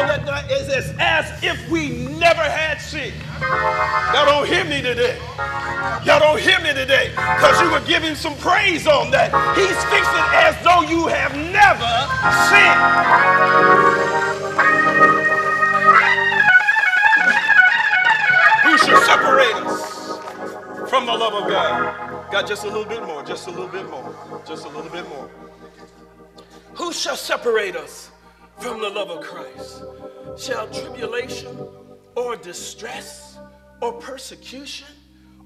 that is as if we never had sin. Y'all don't hear me today. Y'all don't hear me today because you were giving some praise on that. He's fixed it as though you have never sinned. Who shall separate us from the love of God? God, just a little bit more, just a little bit more, just a little bit more. Who shall separate us from the love of Christ? Shall tribulation or distress or persecution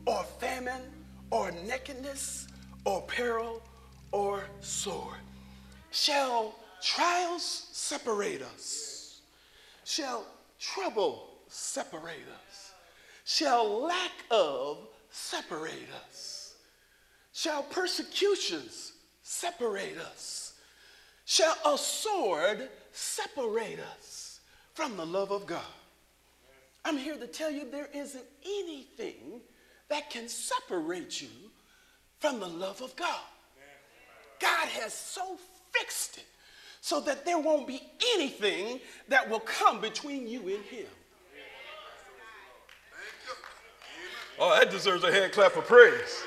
or famine or nakedness or peril or sword? Shall trials separate us? Shall trouble separate us? Shall lack of separate us? Shall persecutions separate us? Shall a sword separate us from the love of God? I'm here to tell you there isn't anything that can separate you from the love of God. God has so fixed it so that there won't be anything that will come between you and him. Oh, that deserves a hand clap of praise.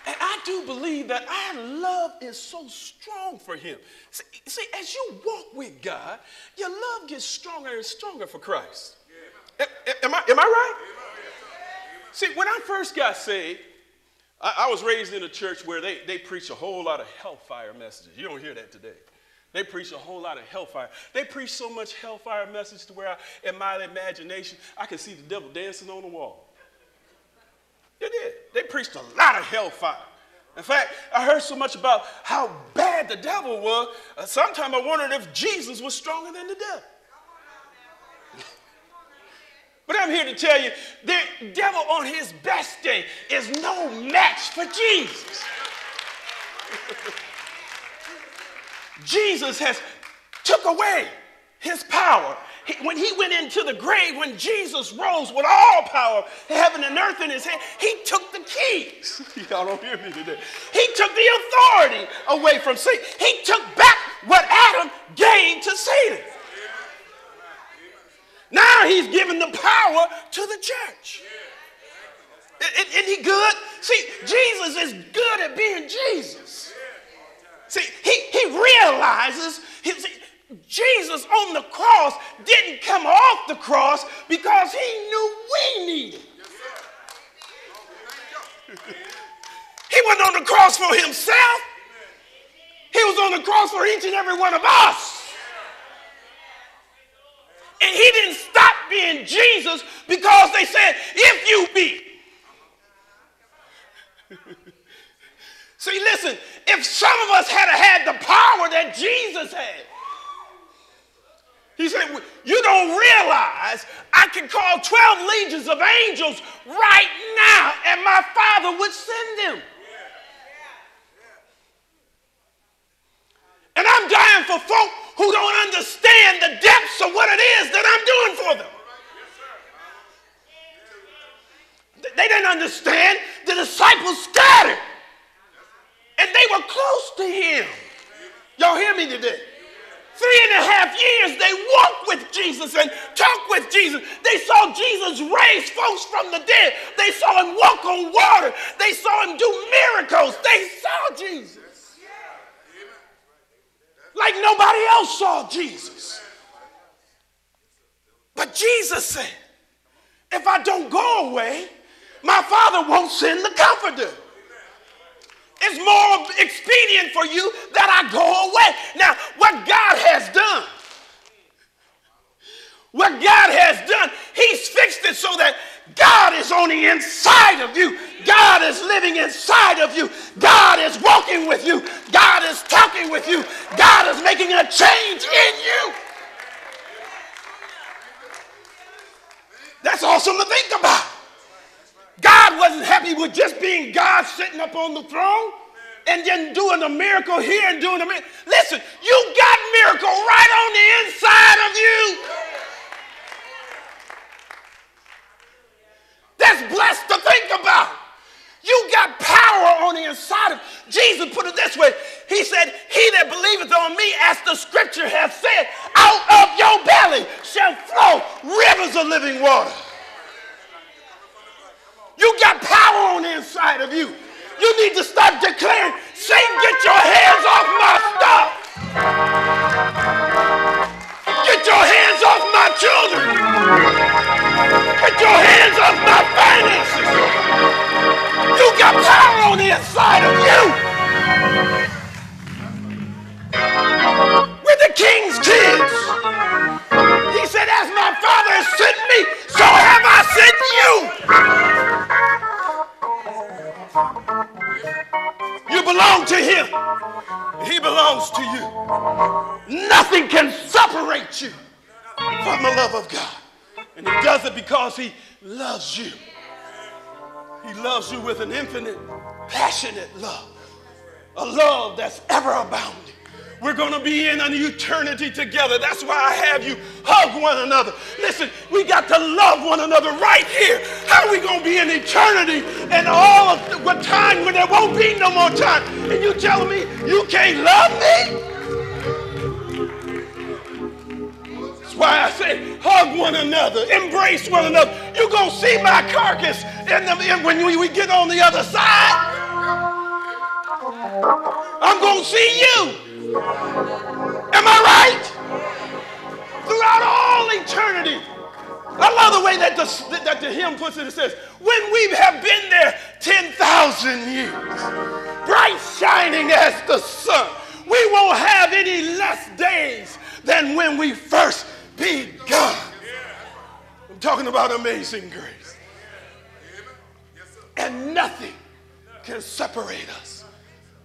And I do believe that our love is so strong for him. See, as you walk with God, your love gets stronger and stronger for Christ. Am I right? See, when I first got saved, I was raised in a church where they preach a whole lot of hellfire messages. You don't hear that today. They preach a whole lot of hellfire. They preach so much hellfire message to where in my imagination, I could see the devil dancing on the wall. They did. They preached a lot of hellfire. In fact, I heard so much about how bad the devil was, sometimes I wondered if Jesus was stronger than the devil. But I'm here to tell you, the devil on his best day is no match for Jesus. Jesus has took away his power. When he went into the grave, when Jesus rose with all power, heaven and earth in his hand, he took the keys. Y'all don't hear me today. He took the authority away from Satan. He took back what Adam gave to Satan. Now he's given the power to the church. Isn't he good? See, Jesus is good at being Jesus. See, he realizes, Jesus on the cross didn't come off the cross because he knew we needed. He wasn't on the cross for himself. He was on the cross for each and every one of us. And he didn't stop being Jesus because they said, if you be. See, listen, if some of us had had the power that Jesus had, he said, you don't realize I can call 12 legions of angels right now and my Father would send them. And I'm dying for folk who don't understand the depths of what it is that I'm doing for them. They didn't understand. The disciples scattered. And they were close to him. Y'all hear me today? 3.5 years they walked with Jesus and talked with Jesus. They saw Jesus raise folks from the dead. They saw him walk on water. They saw him do miracles. They saw Jesus. Like nobody else saw Jesus. But Jesus said, if I don't go away, my Father won't send the Comforter. It's more expedient for you that I go away. Now, what God has done, he's fixed it so that God is on the inside of you. God is living inside of you. God is walking with you. God is talking with you. God is making a change in you. That's awesome to think about. God wasn't happy with just being God sitting up on the throne and then doing a miracle here and doing a miracle. Listen, you got miracle right on the inside of you. That's blessed to think about. You got power on the inside of you. Jesus put it this way. He said, he that believeth on me, as the scripture has said, out of your belly shall flow rivers of living water. You got power on the inside of you. You need to start declaring, Satan, get your hands off my stuff. Get your hands off my children. Get your hands off my finances. You got power on the inside of you. We're the king's kids. He said, as my Father has sent me, so have I sent you. You belong to him. He belongs to you. Nothing can separate you from the love of God. And he does it because he loves you. He loves you with an infinite, passionate love. A love that's ever abounding. We're going to be in an eternity together. That's why I have you hug one another. Listen, we got to love one another right here. How are we going to be in eternity and all of what time when there won't be no more time? And you telling me you can't love me? That's why I say hug one another, embrace one another. You're going to see my carcass when we get on the other side. I'm going to see you. Am I right? Throughout all eternity. I love the way that the hymn puts it. It says, when we have been there 10,000 years, bright shining as the sun, we won't have any less days than when we first begun. I'm talking about amazing grace. And nothing can separate us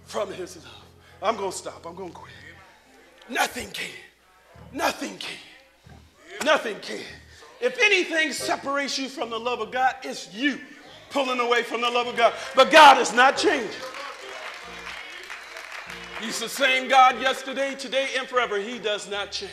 from his love. I'm going to stop. I'm going to quit. Nothing can. Nothing can. Nothing can. If anything separates you from the love of God, it's you pulling away from the love of God. But God is not changing. He's the same God yesterday, today, and forever. He does not change.